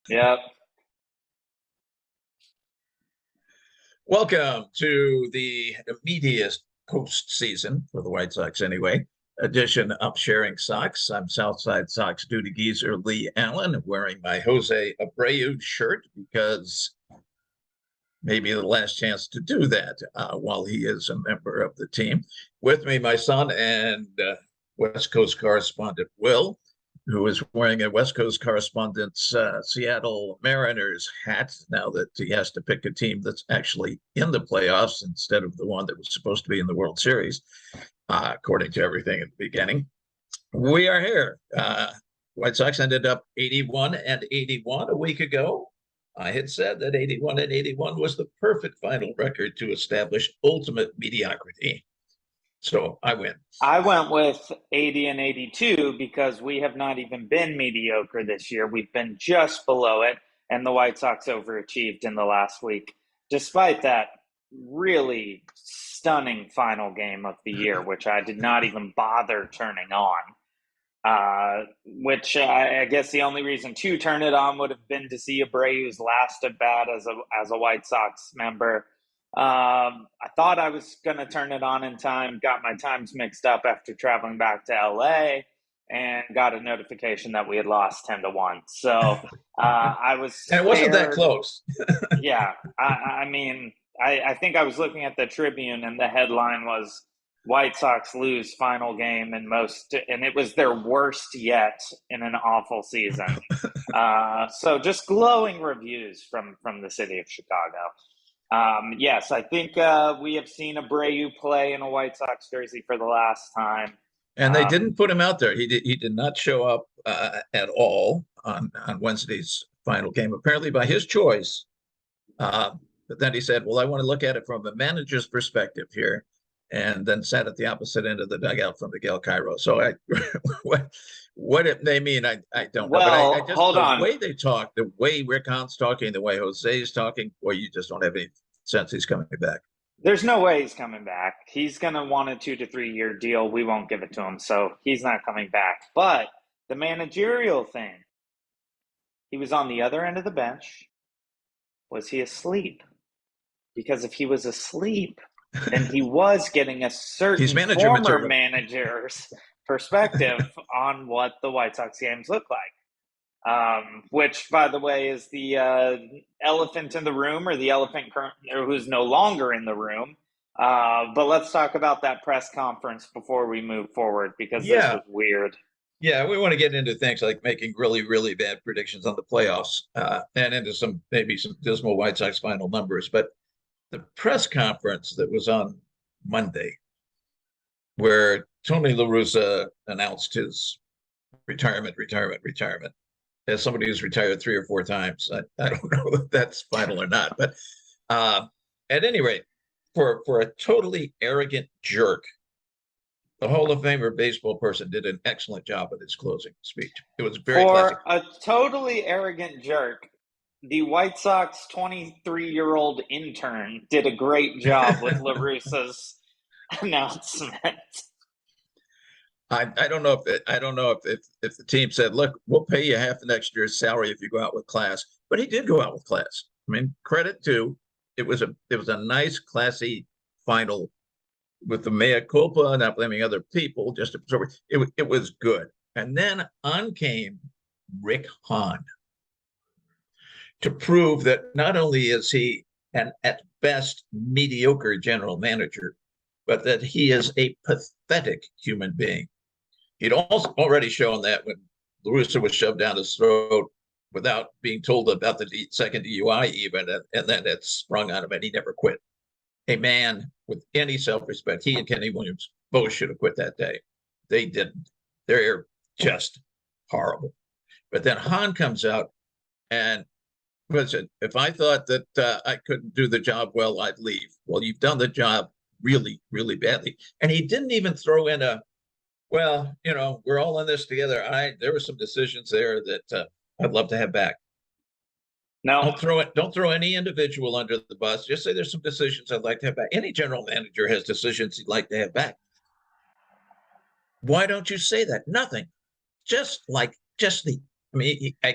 Yep. Welcome to the immediate postseason for the White Sox, anyway. Edition of Sharing Sox. I'm Southside Sox duty geezer Leigh Allan, wearing my José Abreu shirt because maybe the last chance to do that while he is a member of the team. With me, my son and West Coast correspondent Will, who is wearing a West Coast correspondent's Seattle Mariners hat now that he has to pick a team that's actually in the playoffs instead of the one that was supposed to be in the World Series, according to everything at the beginning. We are here. White Sox ended up 81-81 a week ago. I had said that 81-81 was the perfect final record to establish ultimate mediocrity. So I win. I went with 80-82 because we have not even been mediocre this year. We've been just below it, and the White Sox overachieved in the last week, despite that really stunning final game of the year, which I did not even bother turning on. Which I guess the only reason to turn it on would have been to see Abreu's last at bat as a White Sox member. I thought I was going to turn it on in time, got my times mixed up after traveling back to LA, and got a notification that we had lost 10-1. So I was and it wasn't that close. Yeah, I mean, I think I was looking at the Tribune, and the headline was White Sox lose final game and it was their worst yet in an awful season. So just glowing reviews from the city of Chicago. Yes, I think we have seen Abreu play in a White Sox jersey for the last time. And they didn't put him out there. He did not show up at all on Wednesday's final game, apparently by his choice. But then he said, well, I want to look at it from a manager's perspective here, and then sat at the opposite end of the dugout from Miguel Cairo. So what it may mean, I don't know. Well, but I just, hold the on. way they talk, the way Rick Hahn's talking, the way Jose is talking, boy, you just don't have any sense he's coming back. There's no way he's coming back. He's going to want a 2 to 3 year deal. We won't give it to him, so he's not coming back. But the managerial thing, he was on the other end of the bench. Was he asleep? Because if he was asleep, then he was getting a certain former manager's perspective on what the White Sox games look like. Which, by the way, is the elephant in the room, or the elephant who's no longer in the room. But let's talk about that press conference before we move forward, because this was weird. Yeah, we want to get into things like making really, really bad predictions on the playoffs and into maybe some dismal White Sox final numbers. But the press conference that was on Monday, where Tony La Russa announced his retirement, as somebody who's retired 3 or 4 times. I don't know if that's final or not, but at any rate, for a totally arrogant jerk, the Hall of Famer baseball person did an excellent job at his closing speech. It was very classic. For a totally arrogant jerk, the White Sox 23-year-old intern did a great job with La Russa's announcement. I don't know if the team said, look, we'll pay you half the next year's salary if you go out with class, but he did go out with class. I mean, credit to it was a nice, classy final with the mea culpa, not blaming other people, just absorb it. It was good. And then on came Rick Hahn to prove that not only is he an at best mediocre general manager, but that he is a pathetic human being. He'd also already shown that when La Russa was shoved down his throat without being told about the second DUI even, and then it sprung on him, and he never quit. A man with any self-respect, he and Kenny Williams both should have quit that day. They didn't. They're just horrible. But then Hahn comes out and said, if I thought that I couldn't do the job well, I'd leave. Well, you've done the job really, really badly. And he didn't even throw in well, we're all in this together. There were some decisions there that I'd love to have back. No, don't throw any individual under the bus. Just say there's some decisions I'd like to have back. Any general manager has decisions he'd like to have back. Why don't you say that? Nothing. I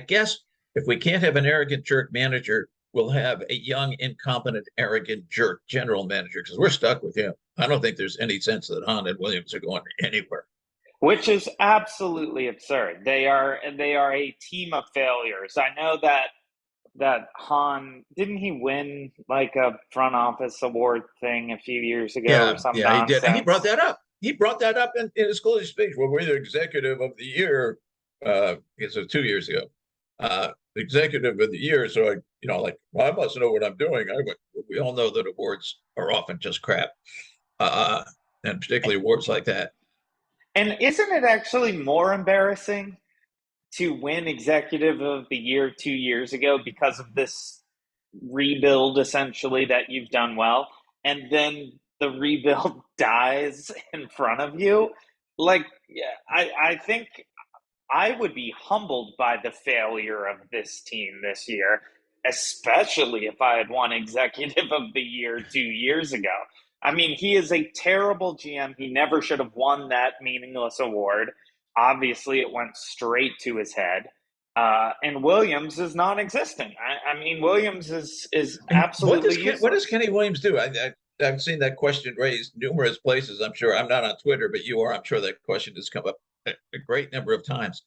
guess if we can't have an arrogant jerk manager, we'll have a young, incompetent, arrogant jerk general manager because we're stuck with him. I don't think there's any sense that Hahn and Williams are going anywhere. Which is absolutely absurd. They are a team of failures. I know that Hahn, didn't he win like a front office award thing a few years ago or some he did. And he brought nonsense? that up. He brought that up in his closing speech. Well, we're the executive of the year. It's 2 years ago. Executive of the year. So I must know what I'm doing. We all know that awards are often just crap, and particularly awards like that. And isn't it actually more embarrassing to win executive of the year 2 years ago because of this rebuild essentially that you've done well, and then the rebuild dies in front of you? Like, I think I would be humbled by the failure of this team this year, especially if I had won executive of the year 2 years ago. I mean, he is a terrible GM. He never should have won that meaningless award. Obviously, it went straight to his head. And Williams is non-existent. I mean, Williams is absolutely useless. What does Kenny Williams do? I've seen that question raised numerous places. I'm sure I'm not on Twitter, but you are. I'm sure that question has come up a great number of times.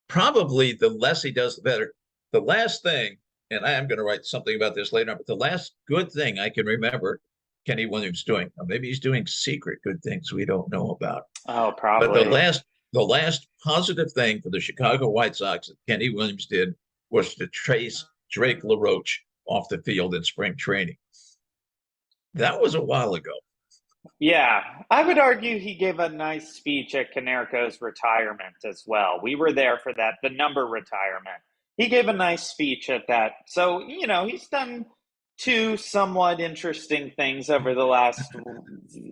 Probably the less he does, the better. The last thing, and I am going to write something about this later on, but the last good thing I can remember Kenny Williams doing, or maybe he's doing secret good things we don't know about. Oh, probably. But the last positive thing for the Chicago White Sox that Kenny Williams did was to trace Drake LaRoche off the field in spring training. That was a while ago. Yeah, I would argue he gave a nice speech at Canerco's retirement as well. We were there for that, the number retirement. He gave a nice speech at that. So, he's done two somewhat interesting things over the last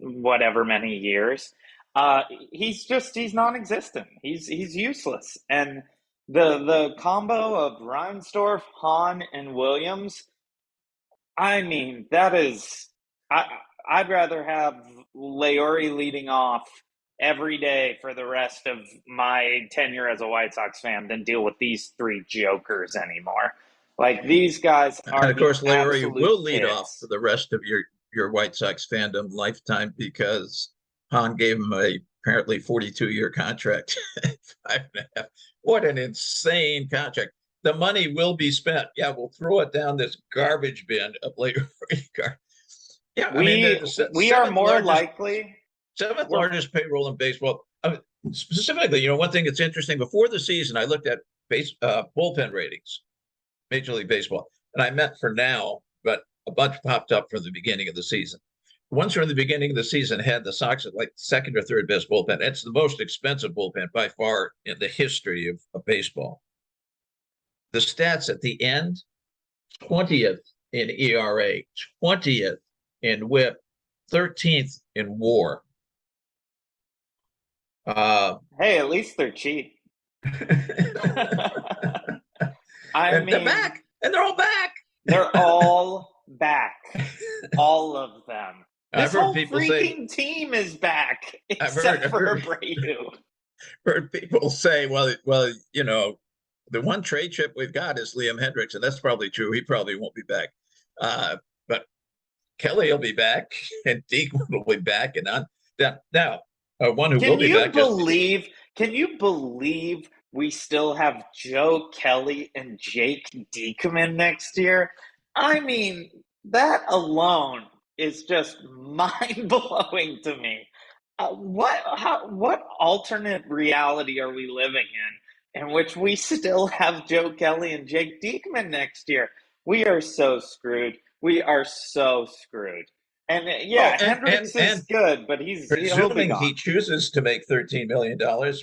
whatever many years. He's non-existent. He's useless. And the combo of Reinsdorf, Hahn, and Williams, I mean, that is... I'd rather have Leori leading off every day for the rest of my tenure as a White Sox fan than deal with these three jokers anymore. Like, these guys are, and of course, Leori will lead kids. off for the rest of your White Sox fandom lifetime because Hahn gave him a apparently 42-year contract. 5.5. What an insane contract. The money will be spent. Yeah, we'll throw it down this garbage bin of Leori. Yeah, we are more likely. Seventh largest payroll in baseball. Specifically, one thing that's interesting, before the season, I looked at bullpen ratings, Major League Baseball, and I meant for now, but a bunch popped up from the beginning of the season. The ones from the beginning of the season had the Sox at like second or third best bullpen. It's the most expensive bullpen by far in the history of baseball. The stats at the end, 20th in ERA, 20th in WHIP, 13th in WAR. Hey, at least they're cheap. I mean, they're back, and they're all back. They're all back, all of them. This whole freaking team is back, except for Abreu. Heard people say, well, the one trade chip we've got is Liam Hendriks, and that's probably true. He probably won't be back. But Kelly will be back, and Diekman will be back, and now one who will be back. Can you believe we still have Joe Kelly and Jake Diekman next year? I mean, that alone is just mind-blowing to me. What alternate reality are we living in which we still have Joe Kelly and Jake Diekman next year? We are so screwed. We are so screwed. And Hendriks is good, but presuming he chooses to make $13 million,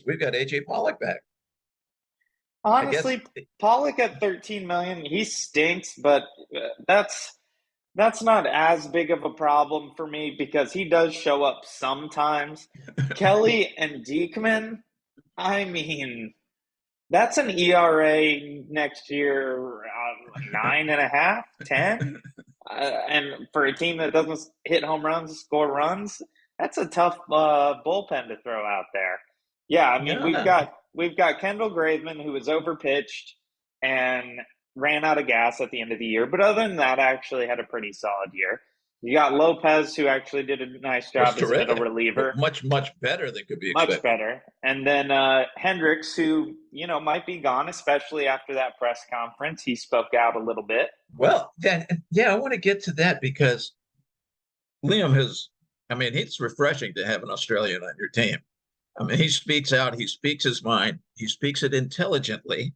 we've got AJ Pollock back. Honestly, Pollock at $13 million, he stinks, but that's not as big of a problem for me because he does show up sometimes. Kelly and Diekman, I mean, that's an ERA next year, 9.5, 10. And for a team that doesn't hit home runs, score runs, that's a tough bullpen to throw out there. Yeah, I mean, we've got Kendall Graveman, who is overpitched. and ran out of gas at the end of the year. But other than that, I actually had a pretty solid year. You got Lopez, who actually did a nice job as a middle reliever. Much better than could be expected. Much better. And then Hendriks, who, might be gone, especially after that press conference. He spoke out a little bit. Well, then, I want to get to that because Liam it's refreshing to have an Australian on your team. He speaks out, he speaks his mind, he speaks it intelligently.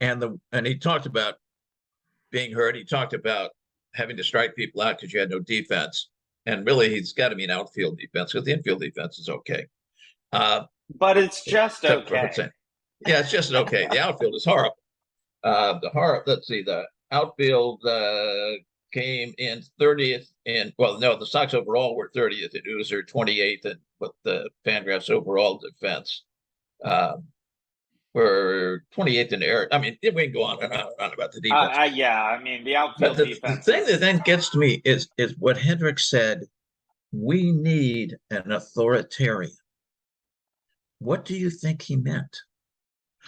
And he talked about being hurt. He talked about having to strike people out because you had no defense. And really, he's got to be an outfield defense because the infield defense is okay. But it's just okay. Yeah, it's just okay. The outfield is horrible. Let's see, the outfield came in 30th, the Sox overall were 30th, and it was their 28th, and with the Fangraphs overall defense were 28th in the air. We can go on and on about the defense. The outfield defense. The thing that then gets to me is what Hendriks said. We need an authoritarian. What do you think he meant?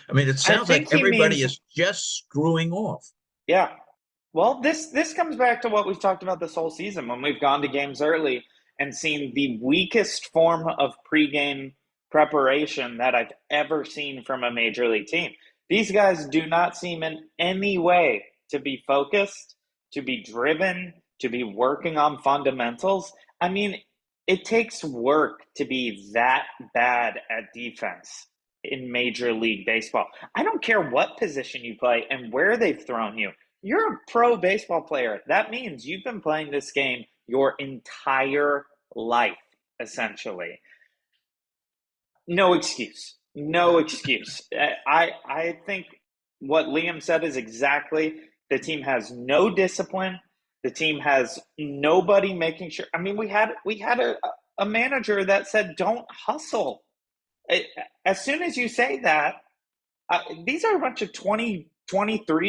It sounds like everybody is just screwing off. Yeah. Well, this comes back to what we've talked about this whole season when we've gone to games early and seen the weakest form of pregame preparation that I've ever seen from a major league team. These guys do not seem in any way to be focused, to be driven, to be working on fundamentals. It takes work to be that bad at defense in Major League Baseball. I don't care what position you play and where they've thrown you. You're a pro baseball player. That means you've been playing this game your entire life, essentially. No excuse. No excuse. I think what Liam said is exactly, the team has no discipline. The team has nobody making sure. We had a manager that said, don't hustle. As soon as you say that, these are a bunch of 23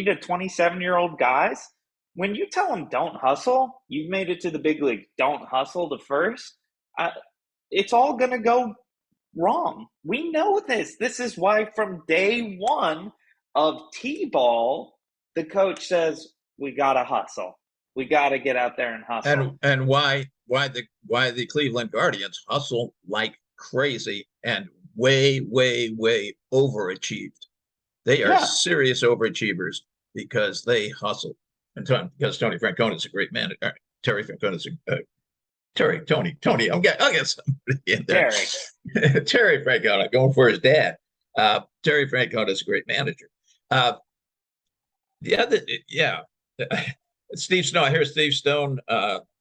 to 27-year-old guys. When you tell them don't hustle, you've made it to the big league. Don't hustle the first. It's all going to go wrong. We know this. This is why from day one of T-ball, the coach says, we got to hustle. We got to get out there and hustle. And why the Cleveland Guardians hustle like crazy and way overachieved. They are serious overachievers because they hustle. And because Tony Francona is a great manager. Terry Francona is Tony. I'll get somebody in there. Terry Francona, going for his dad. Terry Francona is a great manager. Steve Stone. I hear Steve Stone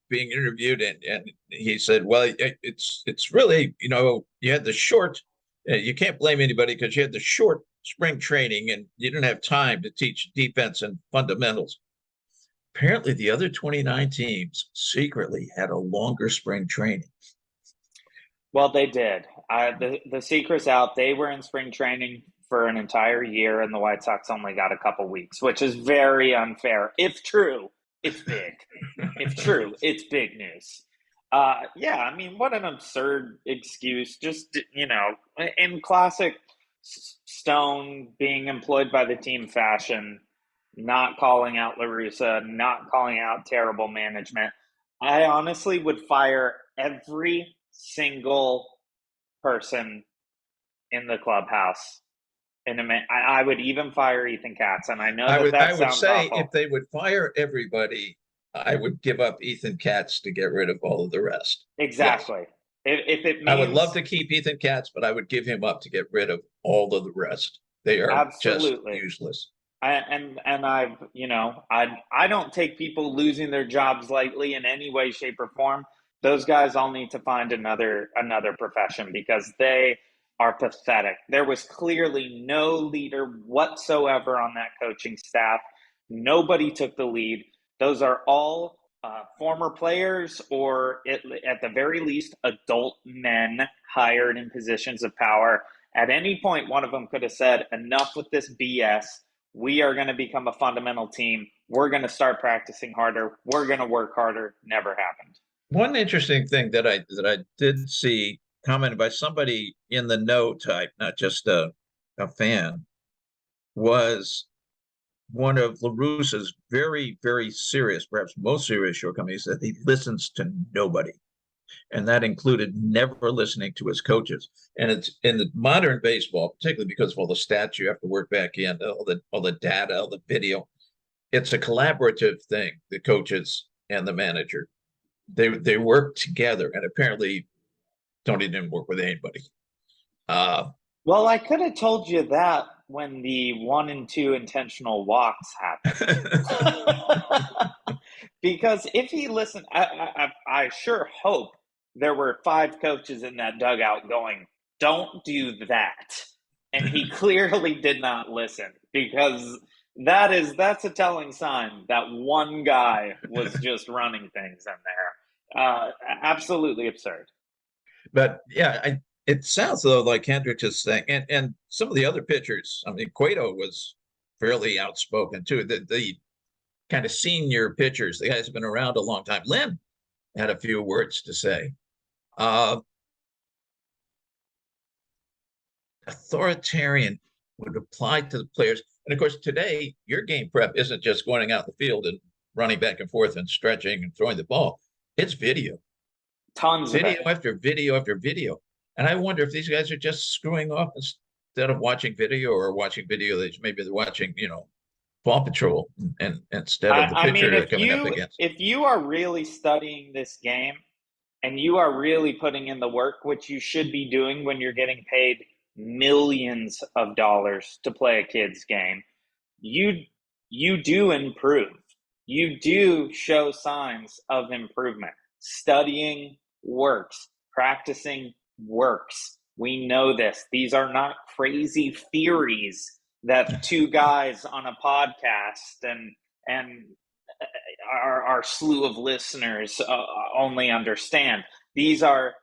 being interviewed, and he said, "Well, it's really, you had the short. You can't blame anybody because you had the short spring training, and you didn't have time to teach defense and fundamentals." Apparently, the other 29 teams secretly had a longer spring training. Well, they did. The secret's out. They were in spring training for an entire year, and the White Sox only got a couple weeks, which is very unfair. If true, it's big. If true, it's big news. What an absurd excuse. Just, in classic Stone being employed by the team fashion, not calling out La Russa, not calling out terrible management. I honestly would fire every single person in the clubhouse. I would even fire Ethan Katz, and I know I would say awful. If they would fire everybody, I would give up Ethan Katz to get rid of all of the rest. Exactly. Yes. If it means, I would love to keep Ethan Katz, but I would give him up to get rid of all of the rest. They are just useless. I don't take people losing their jobs lightly in any way, shape, or form. Those guys all need to find another profession because they are pathetic. There was clearly no leader whatsoever on that coaching staff. Nobody took the lead. Those are all former players or at the very least adult men hired in positions of power. At any point, one of them could have said, enough with this BS. We are going to become a fundamental team. We're going to start practicing harder. We're going to work harder. Never happened. One interesting thing that I did see commented by somebody in the know type, not just a fan, was one of LaRusse's very, very serious, perhaps most serious shortcomings, that he listens to nobody. And that included never listening to his coaches. And it's in the modern baseball, particularly because of all the stats you have to work back in, all the data, all the video. It's a collaborative thing, the coaches and the manager. They work together, and apparently Tony didn't work with anybody. Well, I could have told you that when the 1 and 2 intentional walks happened. Because if he listened, I sure hope there were 5 coaches in that dugout going, "Don't do that." And he clearly did not listen, because that's a telling sign that one guy was just running things in there. Absolutely absurd. But yeah, it sounds though like Hendriks is saying, and some of the other pitchers. I mean, Cueto was fairly outspoken too. The kind of senior pitchers, the guys have been around a long time. Lynn had a few words to say. Authoritarian would apply to the players. And of course, today, your game prep isn't just going out the field and running back and forth and stretching and throwing the ball. It's video. Tons video of it. after video after video. And I wonder if these guys are just screwing off instead of watching video, or watching video that maybe they're watching, Paw Patrol, and instead of the pitcher they're coming up against. If you are really studying this game and you are really putting in the work, which you should be doing when you're getting paid millions of dollars to play a kid's game, you do improve. You do show signs of improvement. Studying works. Practicing works. We know this. These are not crazy theories that 2 guys on a podcast and our slew of listeners only understand. These are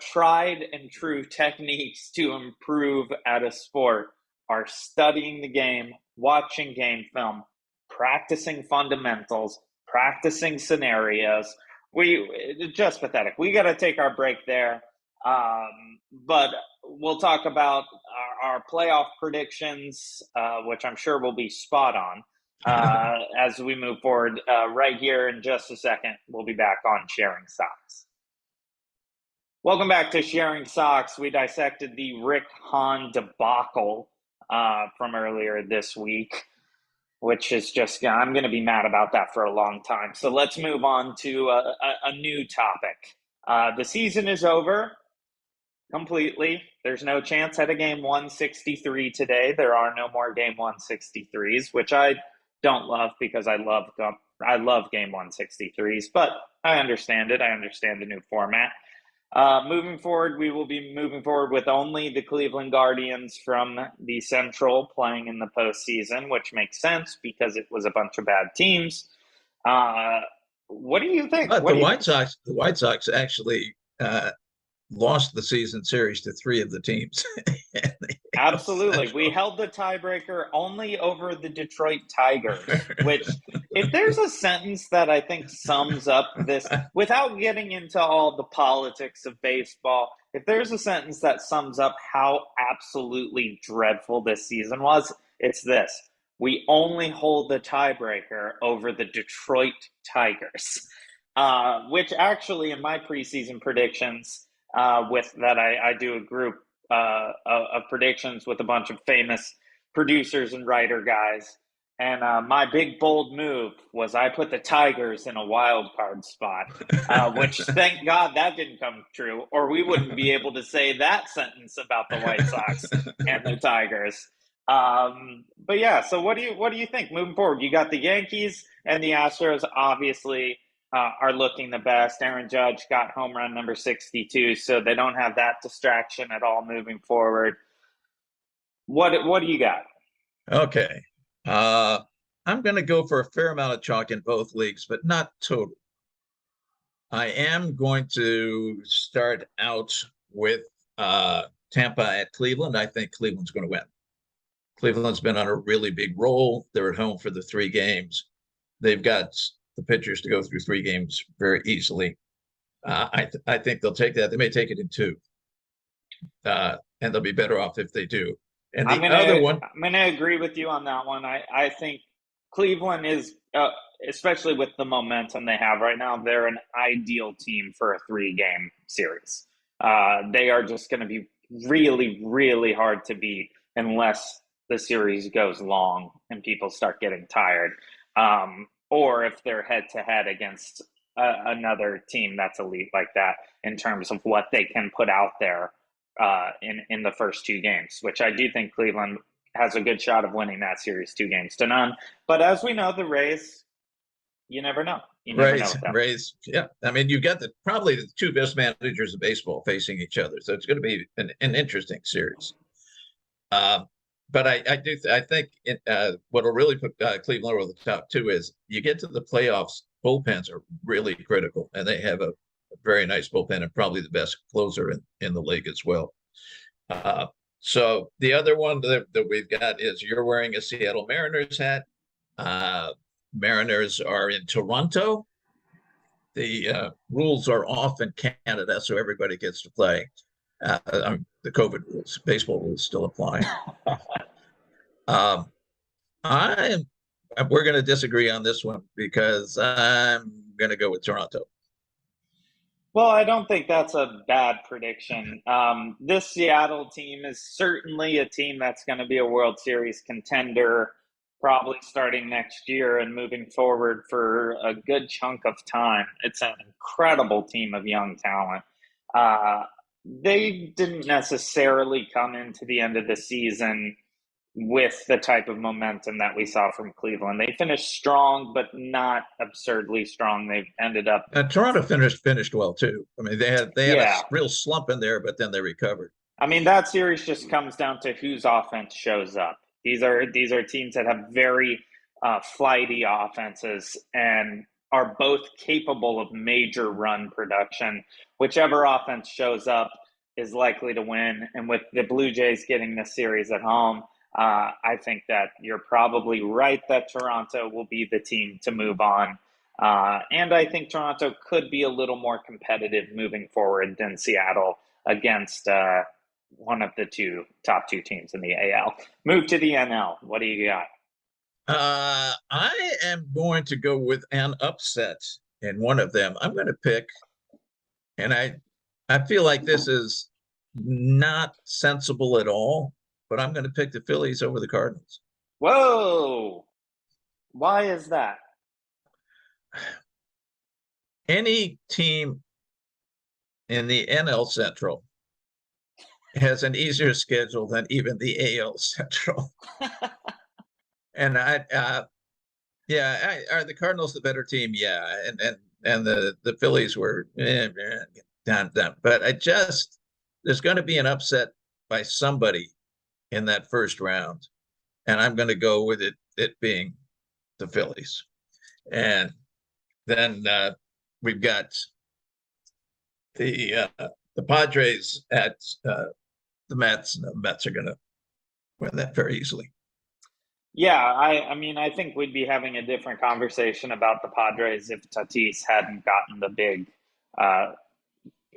tried and true techniques to improve at a sport. Are studying the game, watching game film, practicing fundamentals, practicing scenarios. It's just pathetic. We got to take our break there. But we'll talk about our playoff predictions, which I'm sure will be spot on as we move forward right here in just a second. We'll be back on Sharing Sox. Welcome back to Sharing Sox. We dissected the Rick Hahn debacle from earlier this week, which is just, I'm going to be mad about that for a long time. So let's move on to a new topic. The season is over completely. There's no chance at a game 163 today. There are no more game 163s, which I don't love, because I love game 163s, but I understand it. I understand the new format. Moving forward, we will be moving forward with only the Cleveland Guardians from the Central playing in the postseason, which makes sense because it was a bunch of bad teams. What do you think? But the White Sox actually lost the season series to 3 of the teams. Absolutely. We held the tiebreaker only over the Detroit Tigers, which, if there's a sentence that I think sums up this, without getting into all the politics of baseball, if there's a sentence that sums up how absolutely dreadful this season was, it's this: we only hold the tiebreaker over the Detroit Tigers, which actually in my preseason predictions, I do a group of predictions with a bunch of famous producers and writer guys. And my big, bold move was I put the Tigers in a wild card spot, which thank God that didn't come true, or we wouldn't be able to say that sentence about the White Sox and the Tigers. But yeah, so what do you think moving forward? You got the Yankees and the Astros obviously are looking the best. Aaron Judge got home run number 62, so they don't have that distraction at all moving forward. What do you got? Okay. I'm going to go for a fair amount of chalk in both leagues, but not total. I am going to start out with Tampa at Cleveland. I think Cleveland's going to win. Cleveland's been on a really big roll. They're at home for the 3 games. They've got the pitchers to go through 3 games very easily. I think they'll take that. They may take it in 2. And they'll be better off if they do. And I'm going to agree with you on that one. I think Cleveland is, especially with the momentum they have right now, they're an ideal team for a 3-game series. They are just going to be really, really hard to beat unless the series goes long and people start getting tired. Or if they're head-to-head against another team that's elite like that in terms of what they can put out there in the first 2 games, which I do think Cleveland has a good shot of winning that series 2-0. But as we know, the Rays, you never know. You never know with them. Rays. Yeah. I mean, you've got probably the 2 best managers of baseball facing each other. So it's going to be an interesting series. But I think what will really put Cleveland over the top too is you get to the playoffs, bullpens are really critical, and they have a very nice bullpen and probably the best closer in the league as well. So the other one that we've got is you're wearing a Seattle Mariners hat. Mariners are in Toronto. The rules are off in Canada, so everybody gets to play. The COVID rules, baseball rules still apply. We're going to disagree on this one because I'm going to go with Toronto. Well, I don't think that's a bad prediction. This Seattle team is certainly a team that's going to be a World Series contender, probably starting next year and moving forward for a good chunk of time. It's an incredible team of young talent. They didn't necessarily come into the end of the season with the type of momentum that we saw from Cleveland. They finished strong, but not absurdly strong. They've ended up. Toronto finished well too. I mean, they had a real slump in there, but then they recovered. I mean, that series just comes down to whose offense shows up. These are teams that have very flighty offenses and are both capable of major run production. Whichever offense shows up is likely to win. And with the Blue Jays getting this series at home, I think that you're probably right that Toronto will be the team to move on. And I think Toronto could be a little more competitive moving forward than Seattle against one of the top two teams in the AL. Move to the NL. What do you got? I am going to go with an upset in one of them. I'm going to pick, and I feel like this is not sensible at all, but I'm going to pick the Phillies over the Cardinals. Whoa! Why is that? Any team in the NL Central has an easier schedule than even the AL Central. And are the Cardinals the better team? Yeah, and the Phillies were down. But there's going to be an upset by somebody in that first round, and I'm going to go with it being the Phillies. And then we've got the Padres at the Mets, and the Mets are going to win that very easily. Yeah, I mean, I think we'd be having a different conversation about the Padres if Tatis hadn't gotten the big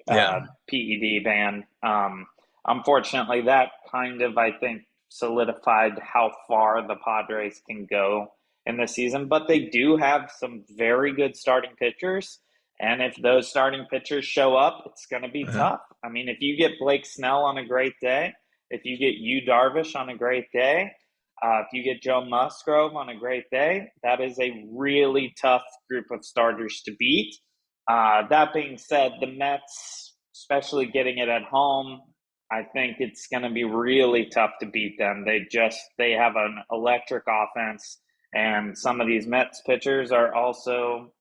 PED ban. Unfortunately, that kind of, I think, solidified how far the Padres can go in the season. But they do have some very good starting pitchers. And if those starting pitchers show up, it's going to be tough. I mean, if you get Blake Snell on a great day, if you get Yu Darvish on a great day, if you get Joe Musgrove on a great day, that is a really tough group of starters to beat. That being said, the Mets, especially getting it at home, I think it's going to be really tough to beat them. They have an electric offense, and some of these Mets pitchers are also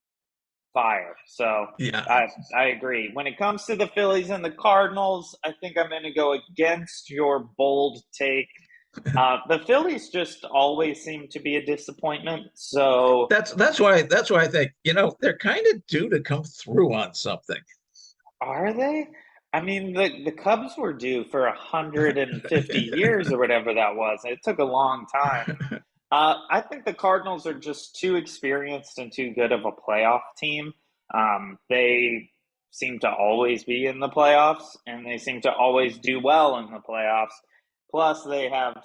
fire. So yeah. I agree. When it comes to the Phillies and the Cardinals, I think I'm going to go against your bold take. The Phillies just always seem to be a disappointment. So that's why I think, they're kind of due to come through on something. Are they? I mean, the Cubs were due for 150 years or whatever that was. It took a long time. I think the Cardinals are just too experienced and too good of a playoff team. They seem to always be in the playoffs, and they seem to always do well in the playoffs. Plus, they have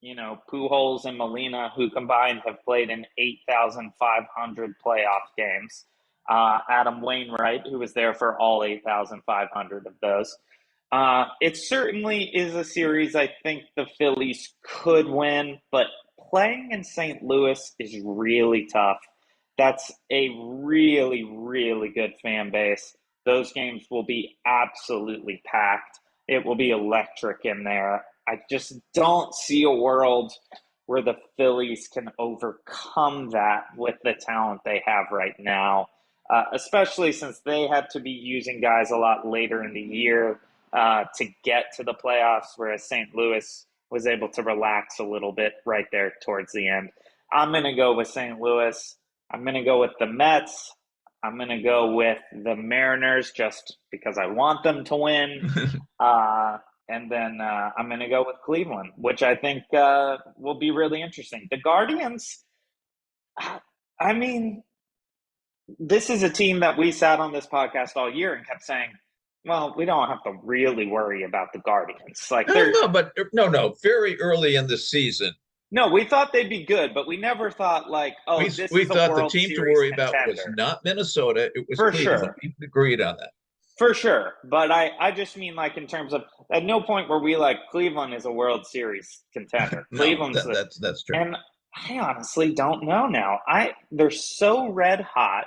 Pujols and Molina, who combined have played in 8,500 playoff games. Adam Wainwright, who was there for all 8,500 of those. It certainly is a series I think the Phillies could win, but playing in St. Louis is really tough. That's a really, really good fan base. Those games will be absolutely packed. It will be electric in there. I just don't see a world where the Phillies can overcome that with the talent they have right now, especially since they had to be using guys a lot later in the year to get to the playoffs, whereas St. Louis was able to relax a little bit right there towards the end. I'm going to go with St. Louis. I'm going to go with the Mets. I'm going to go with the Mariners just because I want them to win. And then I'm going to go with Cleveland, which I think will be really interesting. The Guardians, I mean, this is a team that we sat on this podcast all year and kept saying, well, we don't have to really worry about the Guardians. No, very early in the season. No, we thought they'd be good, but we never thought we thought the team to worry about was not Minnesota, it was Cleveland. Sure. We agreed on that. For sure. But I just mean in terms of at no point were we like Cleveland is a World Series contender. Cleveland's that's true. And I honestly don't know now. They're so red hot,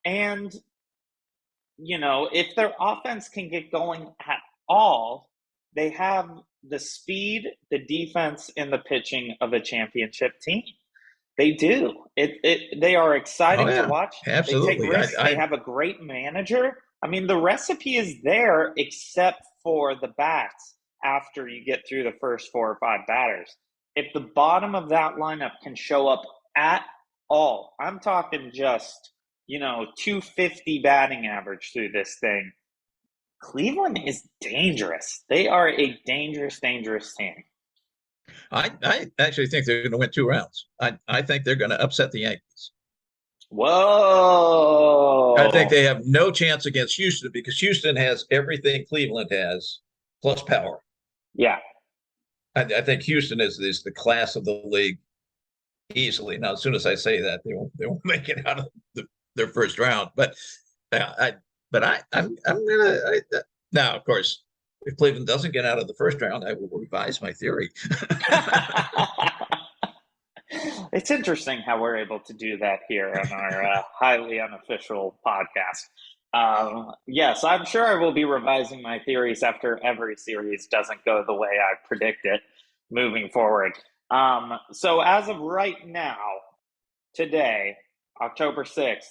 and if their offense can get going at all, they have the speed, the defense, and the pitching of a championship team. They do. They are exciting to watch. Absolutely. They take risks. They have a great manager. I mean, the recipe is there except for the bats after you get through the first 4 or 5 batters. If the bottom of that lineup can show up at all, I'm talking just, 250 batting average through this thing, Cleveland is dangerous. They are a dangerous, dangerous team. I actually think they're going to win 2 rounds. I think they're going to upset the Yankees. Whoa. I think they have no chance against Houston because Houston has everything Cleveland has plus power. Yeah. I think Houston is the class of the league easily. Now, as soon as I say that, they won't make it out of their first round. But I'm gonna now, of course, if Cleveland doesn't get out of the first round, I will revise my theory. It's interesting how we're able to do that here on our highly unofficial podcast. Yes, I'm sure I will be revising my theories after every series doesn't go the way I predict it moving forward. So as of right now, today, October 6th,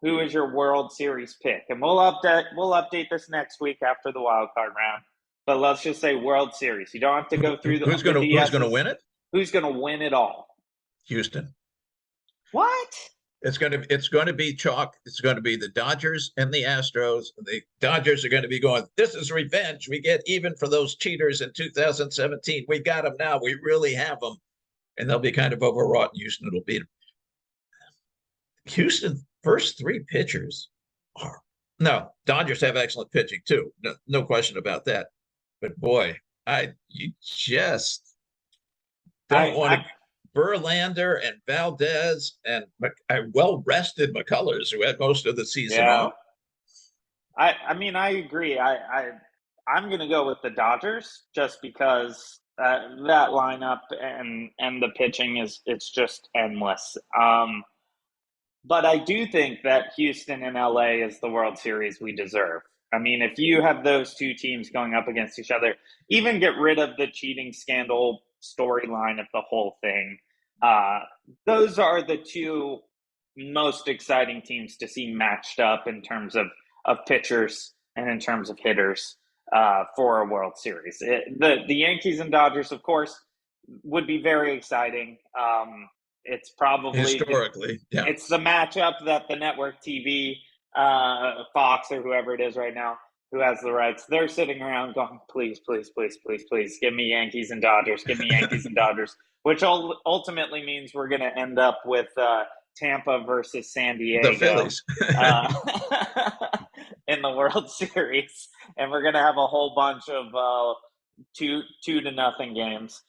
who is your World Series pick? And we'll update this next week after the wild card round. But let's just say World Series. You don't have to go through who's going to win it? Who's going to win it all? Houston. What? It's going to be chalk. It's going to be the Dodgers and the Astros. The Dodgers are going to be going, this is revenge. We get even for those cheaters in 2017. We got them now. We really have them. And they'll be kind of overwrought. Houston will beat them. Houston, first 3 pitchers are no. Dodgers have excellent pitching too. No question about that. But boy, you just don't want to. Verlander and Valdez and well-rested McCullers, who had most of the season off. I mean, I agree. I'm going to go with the Dodgers just because that lineup and the pitching it's just endless. But I do think that Houston and LA is the World Series we deserve. I mean, if you have those 2 teams going up against each other, even get rid of the cheating scandal storyline of the whole thing. Those are the 2 most exciting teams to see matched up in terms of pitchers and in terms of hitters for a World Series. The Yankees and Dodgers, of course, would be very exciting. It's probably historically, it's the matchup that the network TV, Fox or whoever it is right now, who has the rights, they're sitting around going, please, please, please, please, please, give me Yankees and Dodgers, give me Yankees and Dodgers, which ultimately means we're going to end up with Tampa versus San Diego. The Phillies. In the World Series. And we're going to have a whole bunch of 2-0 games.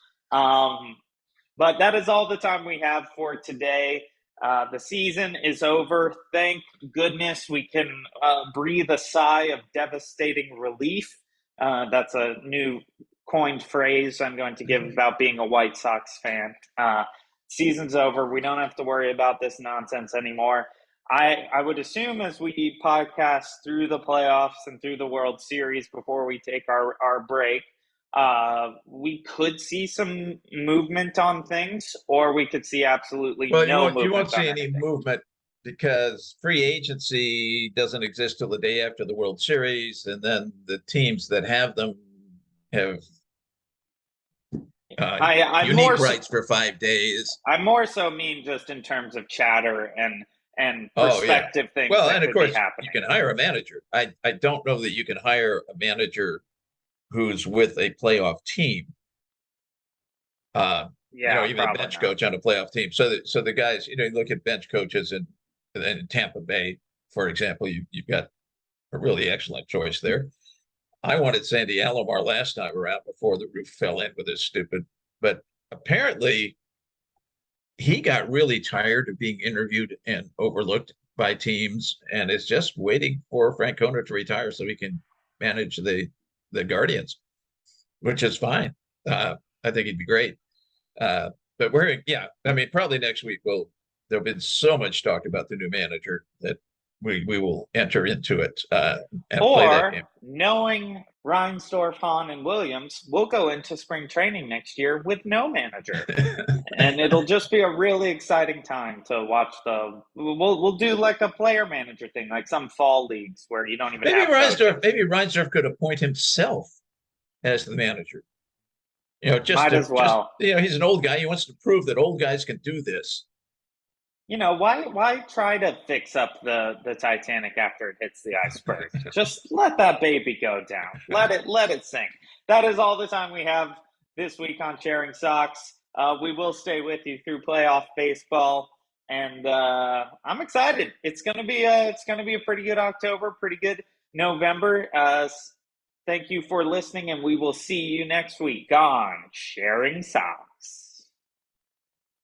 But that is all the time we have for today. The season is over. Thank goodness we can breathe a sigh of devastating relief. That's a new coined phrase I'm going to give about being a White Sox fan. Season's over. We don't have to worry about this nonsense anymore. I would assume as we podcast through the playoffs and through the World Series before we take our break, we could see some movement on things, or we could see absolutely no movement. You won't see any anything. movement because free agency doesn't exist till the day after the World Series, and then the teams that have them have unique rights for 5 days. I more so mean just in terms of chatter and perspective things. Well, and of course, you can hire a manager. I don't know that you can hire a manager who's with a playoff team. Even a bench coach on a playoff team. So the guys, you look at bench coaches in Tampa Bay, for example, you've got a really excellent choice there. I wanted Sandy Alomar last time around before the roof fell in with his stupid, but apparently he got really tired of being interviewed and overlooked by teams and is just waiting for Francona to retire so he can manage the Guardians, which is fine. I think he'd be great. But probably next week there'll be so much talk about the new manager that we will enter into it and play that game. Knowing Reinsdorf, Hahn, and Williams, we'll go into spring training next year with no manager, and it'll just be a really exciting time to watch We'll do like a player manager thing, like some fall leagues where you don't even. Maybe Reinsdorf could appoint himself as the manager. He's an old guy. He wants to prove that old guys can do this. Why try to fix up the Titanic after it hits the iceberg? Just let that baby go down. Let it sink. That is all the time we have this week on Sharing Sox. We will stay with you through playoff baseball, and I'm excited. It's gonna be a pretty good October, pretty good November. Thank you for listening, and we will see you next week on Sharing Sox.